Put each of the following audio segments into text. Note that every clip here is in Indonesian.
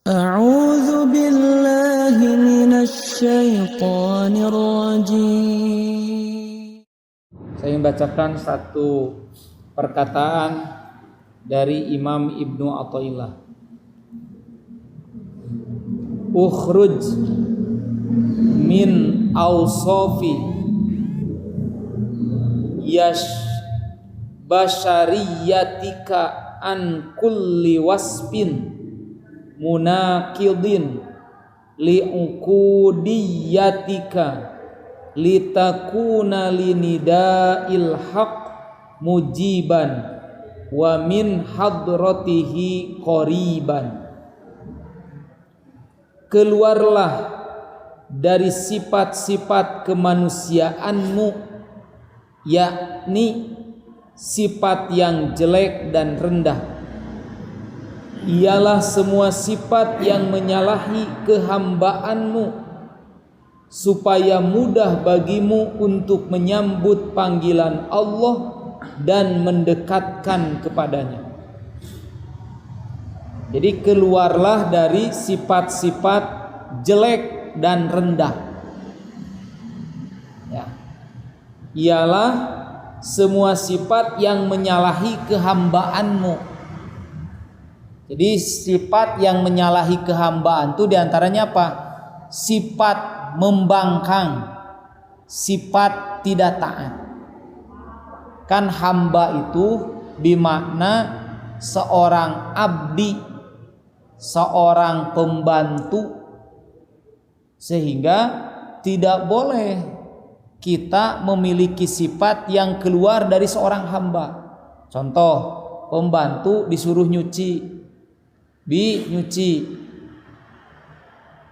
أعوذ بالله من الشيطان الرجيم. Saya membacakan satu perkataan dari Imam Ibnu Athaillah. Ukhruj min awsafi yash basyariyatika an kulli wasfin munaqidin li'ukudiyatika litakuna linida'il haq mujiban wa min hadratihi qariban. Keluarlah dari sifat-sifat kemanusiaanmu, yakni sifat yang jelek dan rendah, ialah semua sifat yang menyalahi kehambaanmu, supaya mudah bagimu untuk menyambut panggilan Allah dan mendekatkan kepadanya. Jadi keluarlah dari sifat-sifat jelek dan rendah, ya, ialah semua sifat yang menyalahi kehambaanmu. Jadi sifat yang menyalahi kehambaan itu diantaranya apa? Sifat membangkang, sifat tidak taat. Kan hamba itu bermakna seorang abdi, seorang pembantu, sehingga tidak boleh kita memiliki sifat yang keluar dari seorang hamba. Contoh, pembantu disuruh nyuci, nyuci.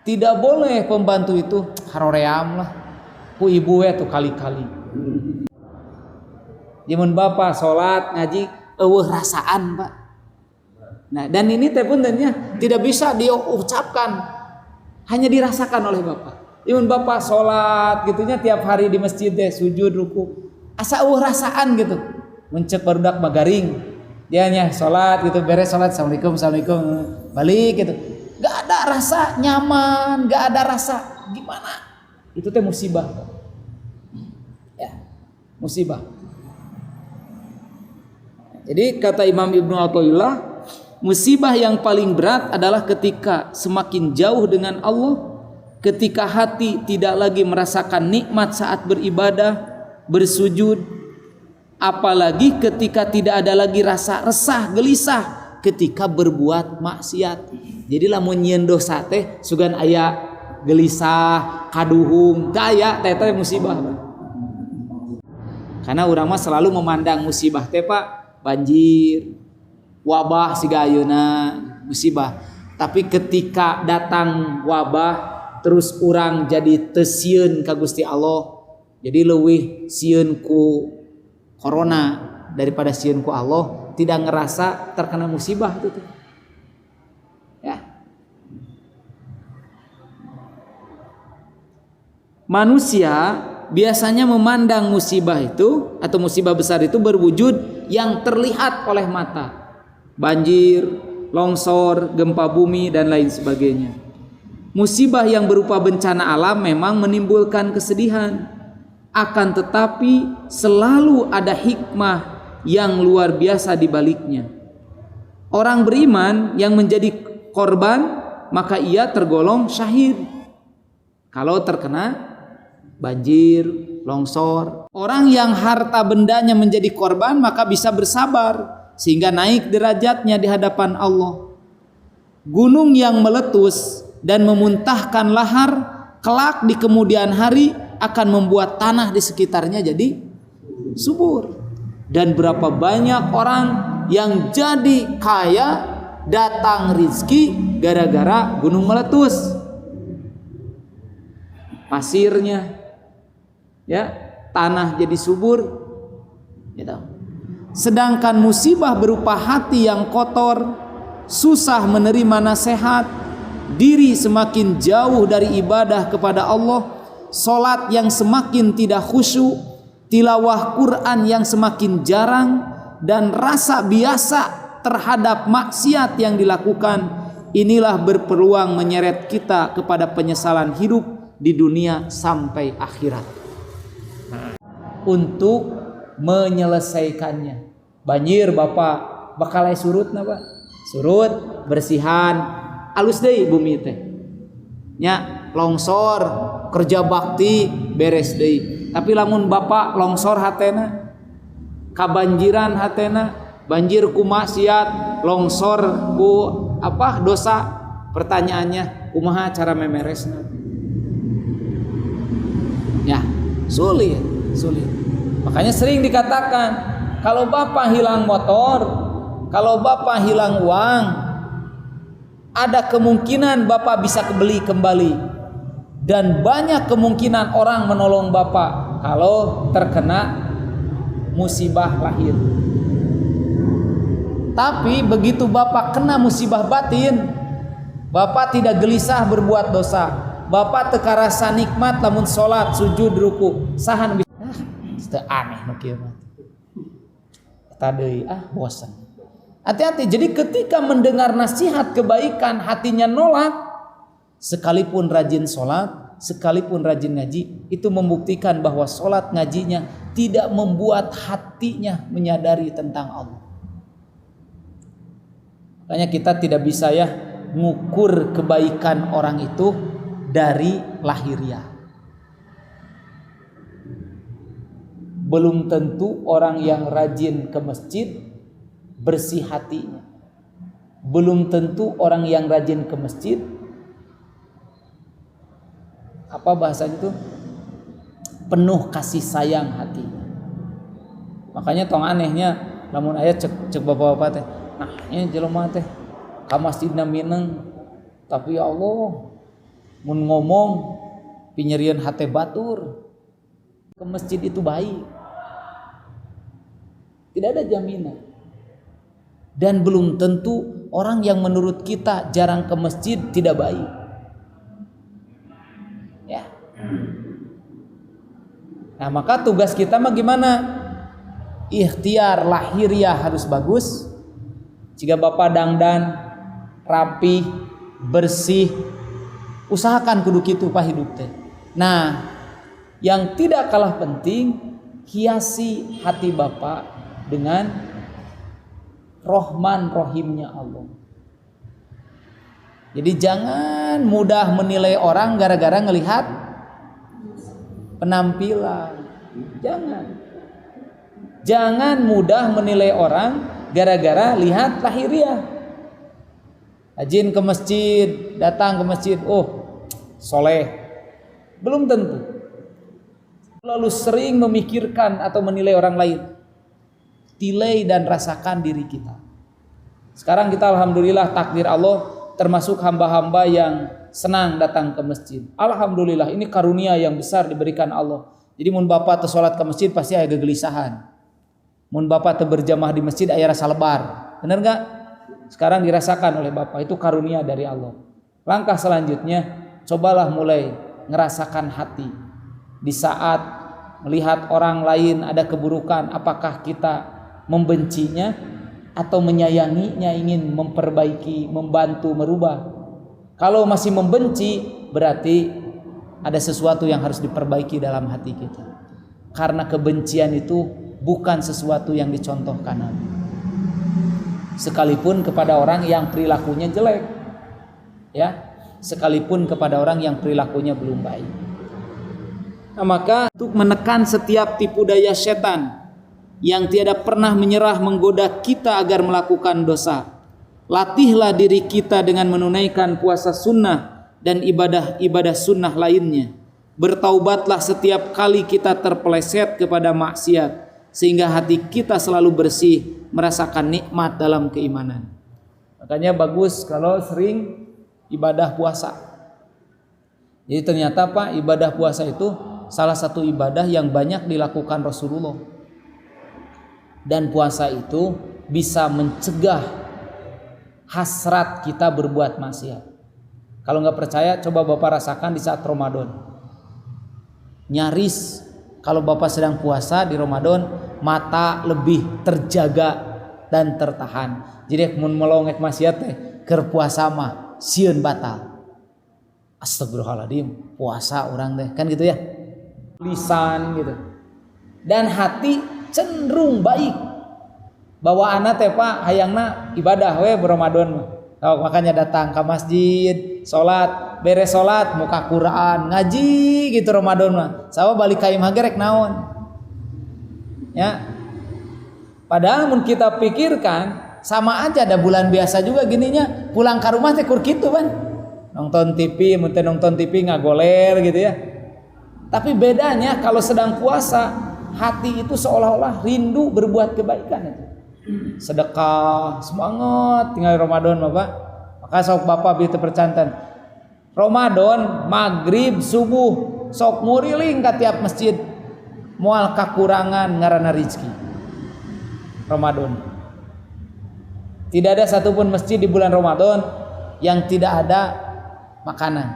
Tidak boleh pembantu itu haroream lah, ku ibu tuh kali-kali. Jaman bapak sholat ngaji, rasaan pak. Nah, dan ini teh pun tidak bisa diucapkan, hanya dirasakan oleh bapak. Jaman bapak sholat gitunya tiap hari di masjid deh sujud ruku, asa rasaan gitu. Mencek barudak magaring, dia nya sholat gitu, beres sholat assalamualaikum balik gitu. Gak ada rasa nyaman, gak ada rasa gimana. Itu teh musibah. Ya, musibah. Jadi kata Imam Ibnu Athaillah, musibah yang paling berat adalah ketika semakin jauh dengan Allah, ketika hati tidak lagi merasakan nikmat saat beribadah, bersujud, apalagi ketika tidak ada lagi rasa resah, gelisah ketika berbuat maksiat. Jadi lamun nyieun dosa teh sugan aya gelisah, kaduhung, daya teh musibah. Karena urang mah selalu memandang musibah teh Pak, banjir, wabah siga ayeuna musibah. Tapi ketika datang wabah terus urang jadi teu sieun ka Gusti Allah, jadi leuwih sieun ku corona daripada sieun ku Allah, tidak ngerasa terkena musibah itu tuh. Ya. Manusia biasanya memandang musibah itu atau musibah besar itu berwujud yang terlihat oleh mata. Banjir, longsor, gempa bumi dan lain sebagainya. Musibah yang berupa bencana alam memang menimbulkan kesedihan. Akan tetapi selalu ada hikmah yang luar biasa di baliknya. Orang beriman yang menjadi korban, maka ia tergolong syahid kalau terkena banjir, longsor. Orang yang harta bendanya menjadi korban, maka bisa bersabar sehingga naik derajatnya di hadapan Allah. Gunung yang meletus dan memuntahkan lahar kelak di kemudian hari akan membuat tanah di sekitarnya jadi subur. Dan berapa banyak orang yang jadi kaya, datang rizki gara-gara gunung meletus, pasirnya, ya, tanah jadi subur, gitu. Sedangkan musibah berupa hati yang kotor, susah menerima nasihat, diri semakin jauh dari ibadah kepada Allah, salat yang semakin tidak khusyuk, tilawah Quran yang semakin jarang, dan rasa biasa terhadap maksiat yang dilakukan, inilah berpeluang menyeret kita kepada penyesalan hidup di dunia sampai akhirat. Untuk menyelesaikannya, banjir bapak bakal surut napa? Surut, bersihan, alus deui bumi teh. Nya longsor, kerja bakti beres deui. Tapi lamun bapak longsor hatena, kabanjiran hatena, banjir ku maksiat, longsor ku dosa, pertanyaannya kumaha cara memeresna? Ya, sulit. Makanya sering dikatakan, kalau bapak hilang motor, kalau bapak hilang uang, ada kemungkinan bapak bisa beli kembali. Dan banyak kemungkinan orang menolong bapak kalau terkena musibah lahir. Tapi begitu bapak kena musibah batin, bapak tidak gelisah berbuat dosa. Bapak teka rasa nikmat lamun salat, sujud, ruku. Sahan bisa aneh nu kieu mah. Eta deui bosan. Hati-hati. Jadi ketika mendengar nasihat kebaikan hatinya nolak, sekalipun rajin sholat, sekalipun rajin ngaji, itu membuktikan bahwa sholat ngajinya tidak membuat hatinya menyadari tentang Allah. Makanya kita tidak bisa mengukur kebaikan orang itu dari lahiriah. Belum tentu orang yang rajin ke masjid bersih hatinya. Belum tentu orang yang rajin ke masjid bahasanya itu penuh kasih sayang hatinya. Makanya tong anehnya lamun aya cek bapak-bapak teh, nah ini jelema teh ka masjidna mineng, tapi ya Allah mun ngomong pinyerieun hate batur. Ke masjid itu baik. Tidak ada jaminan. Dan belum tentu orang yang menurut kita jarang ke masjid tidak baik. Ya. Nah, maka tugas kita mah gimana? Ikhtiar lahiriah harus bagus. Jika bapak dangdan, rapi, bersih, usahakan kudu kitu pa hidup teh. Nah, yang tidak kalah penting, hiasi hati bapak dengan Rahman Rahimnya Allah. Jadi jangan mudah menilai orang gara-gara ngelihat penampilan. Jangan mudah menilai orang gara-gara lihat lahiriah. Rajin ke masjid, datang ke masjid, soleh. Belum tentu. Lalu sering memikirkan atau menilai orang lain. Tilai dan rasakan diri kita. Sekarang kita alhamdulillah takdir Allah termasuk hamba-hamba yang senang datang ke masjid. Alhamdulillah, ini karunia yang besar diberikan Allah. Jadi mun bapak teu salat ke masjid pasti aya gegelisahan. Mun bapak teu berjamaah di masjid aya rasa lebar. Benar enggak? Sekarang dirasakan oleh bapak, itu karunia dari Allah. Langkah selanjutnya, cobalah mulai ngerasakan hati. Di saat melihat orang lain ada keburukan, apakah kita membencinya atau menyayanginya, ingin memperbaiki, membantu, merubah? Kalau masih membenci, berarti ada sesuatu yang harus diperbaiki dalam hati kita. Karena kebencian itu bukan sesuatu yang dicontohkan Nabi. Sekalipun kepada orang yang perilakunya jelek, sekalipun kepada orang yang perilakunya belum baik. Nah, maka untuk menekan setiap tipu daya setan yang tiada pernah menyerah menggoda kita agar melakukan dosa, latihlah diri kita dengan menunaikan puasa sunnah dan ibadah-ibadah sunnah lainnya. Bertaubatlah setiap kali kita terpeleset kepada maksiat, sehingga hati kita selalu bersih, merasakan nikmat dalam keimanan. Makanya bagus kalau sering ibadah puasa. Jadi ternyata ibadah puasa itu salah satu ibadah yang banyak dilakukan Rasulullah. Dan puasa itu bisa mencegah hasrat kita berbuat maksiat. Kalau nggak percaya, coba bapak rasakan di saat Ramadan. Nyaris kalau bapak sedang puasa di Ramadan, mata lebih terjaga dan tertahan. Jadi mun melongek maksiat keur puasa mah sieun batal. Astagfirullahaladzim, puasa orang teh kan gitu ya. Lisan gitu. Dan hati cenderung baik. Bawaanna teh Pak hayangna ibadah we Ramadan mah. Oh, makanya datang ke masjid, sholat, beres sholat, muka Quran, ngaji gitu Ramadan mah. Sawa balik ka imah gerek naon. Ya. Padahal mun kita pikirkan sama aja, ada bulan biasa juga gininya, pulang ke rumah teh kur kitu kan. Nonton TV, mun teh nonton TV ngagoler gitu ya. Tapi bedanya kalau sedang puasa, hati itu seolah-olah rindu berbuat kebaikan itu. Sedekah, semangat tinggal Ramadan Bapak. Maka sok Bapak bisa percantan. Ramadan, maghrib, subuh, sok muriling ka tiap masjid. Moal kakurangan ngaranna rezeki. Ramadan. Tidak ada satupun masjid di bulan Ramadan yang tidak ada makanan.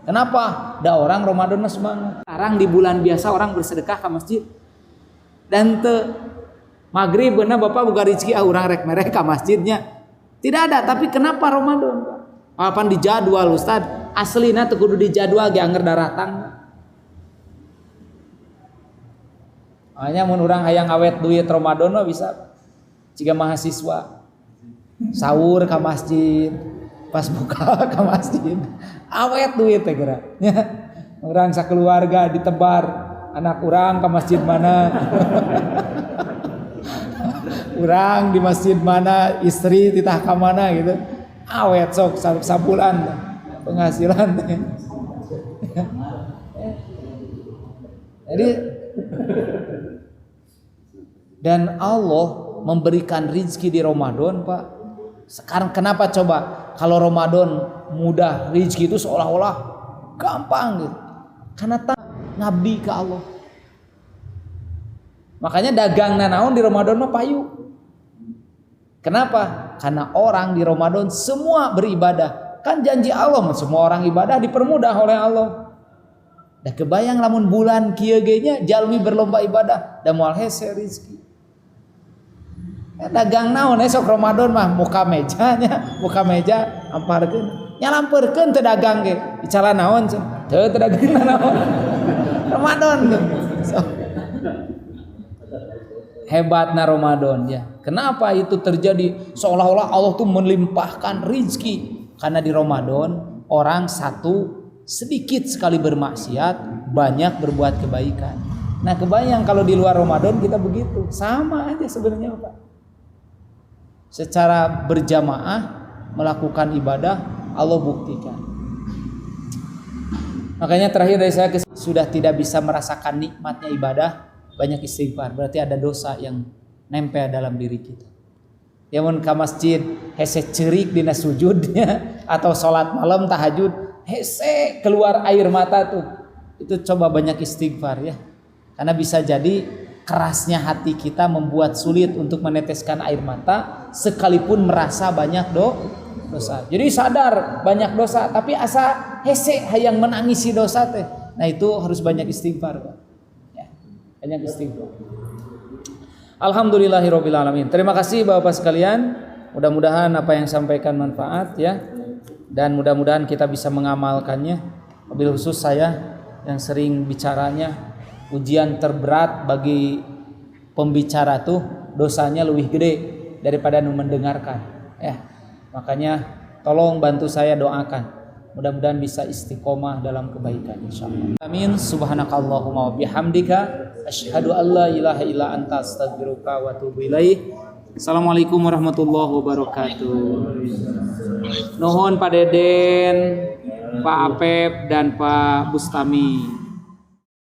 Kenapa? Da orang Ramadan semangat. Sekarang di bulan biasa orang bersedekah ke masjid. Dan maghrib bener Bapak buka rezeki orang rek merek ke masjidnya. Tidak ada, tapi kenapa Ramadan? Apaan di jadwal Ustad? Aslina teu kudu di jadwal ge anger daratang. Hanya mun urang hayang awet duit Ramadan mah bisa. Jika mahasiswa sahur ke masjid, pas buka ke masjid, awet duit teh geura. Urang sakeluarga ditebar, anak urang ke masjid mana? Urang di masjid mana, istri titah ka mana gitu. Awet sok sabulan penghasilan. Jadi dan Allah memberikan rezeki di Ramadan, Pak. Sekarang kenapa coba kalau Ramadan mudah, rezeki itu seolah-olah gampang gitu. Karena tak ngabdi ke Allah. Makanya dagang naon di Ramadan mah payu. Kenapa? Karena orang di Ramadan semua beribadah. Kan janji Allah semua orang ibadah dipermudah oleh Allah. Da kebayang lamun bulan kieu ge nya jalmi berlomba ibadah da moal hese rezeki. Dagang naon esok Ramadan mah muka mejanya, muka meja amparkeun. Nya lampeurkeun teu dagang ge. Dicala naon teu dagang naon. Ramadan tuh. So. Hebatnya Ramadan ya. Kenapa itu terjadi? Seolah-olah Allah tuh melimpahkan rizki. Karena di Ramadan orang satu sedikit sekali bermaksiat, banyak berbuat kebaikan. Nah kebayang kalau di luar Ramadan kita begitu, sama aja sebenarnya Pak. Secara berjamaah melakukan ibadah Allah buktikan. Makanya terakhir dari saya sudah tidak bisa merasakan nikmatnya ibadah. Banyak istighfar, berarti ada dosa yang nempel dalam diri kita. Ya mun ka masjid hese ceurik dina sujudnya atau salat malam tahajud hese keluar air mata tuh. Itu coba banyak istighfar ya. Karena bisa jadi kerasnya hati kita membuat sulit untuk meneteskan air mata sekalipun merasa banyak dosa. Jadi sadar banyak dosa tapi asa hese hayang menangisi dosa teh. Nah itu harus banyak istighfar, Pak. Banyak istighfar. Alhamdulillahirabbil alamin. Terima kasih Bapak sekalian. Mudah-mudahan apa yang sampaikan manfaat ya. Dan mudah-mudahan kita bisa mengamalkannya. Wabil khusus saya yang sering bicaranya, ujian terberat bagi pembicara tuh dosanya lebih gede daripada mendengarkan ya. Makanya tolong bantu saya doakan. Mudah-mudahan bisa istiqomah dalam kebaikan insyaallah. Amin. Subhanakallahumma wa bihamdika asyhadu an la ilaha illa anta astaghfiruka wa atubu ilaik. Assalamualaikum warahmatullahi wabarakatuh. Nuhun Pak Deden, Pak Apep dan Pak Bustami.